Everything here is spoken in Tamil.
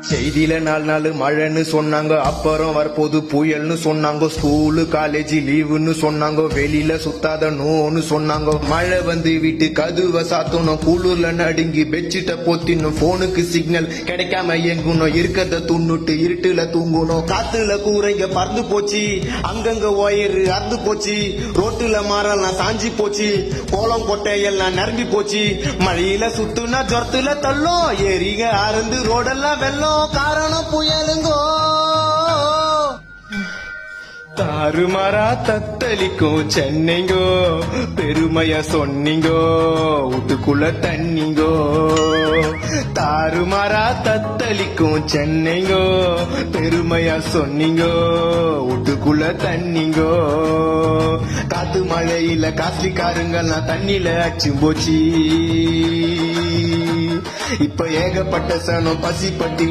செய்தியில 4 நாள் மழைன்னு சொன்னாங்க, அப்புறம் வரப்போது புயல்னு சொன்னாங்க. ஸ்கூலு காலேஜ் லீவுன்னு சொன்னாங்க, வெளியில சுத்தாத நோன்னு சொன்னாங்க. மழை வந்து வீட்டு கதுவ சாத்தணும், குளிர்ல நடுங்கி பெட்ஷீட்டை போத்தினும், போனுக்கு சிக்னல் கிடைக்காம எங்கணும், இருக்கத துண்ணுட்டு இருட்டுல தூங்கணும். காத்துல கூரைங்க பறந்து போச்சு, அங்கங்க ஒயரு அறுந்து போச்சு, ரோட்டுல மரம்லாம் சாஞ்சி போச்சு, கோலம் கொட்டையெல்லாம் நிரம்பி போச்சு. மழையில சுத்துனா ஜொரத்துல தள்ளும், ஏரிங்க அறந்து ரோடெல்லாம் வெள்ளம். காரணம் புயலுங்கோ, தாறுமாறா தத்தளிக்கும் சென்னைங்கோ, பெருமையா சொன்னீங்கோ, வீட்டுக்குள்ள தண்ணிங்கோ. தாறுமாறா தத்தளிக்கும் சென்னைங்கோ, பெருமையா சொன்னீங்கோ, வீட்டுக்குள்ள தண்ணிங்கோ. காத்து மழையில காஸ்ட்லி காருங்கெல்லாம் தண்ணியில அச்சு போச்சு. இப்ப ஏகப்பட்ட சனம் பசி பட்டி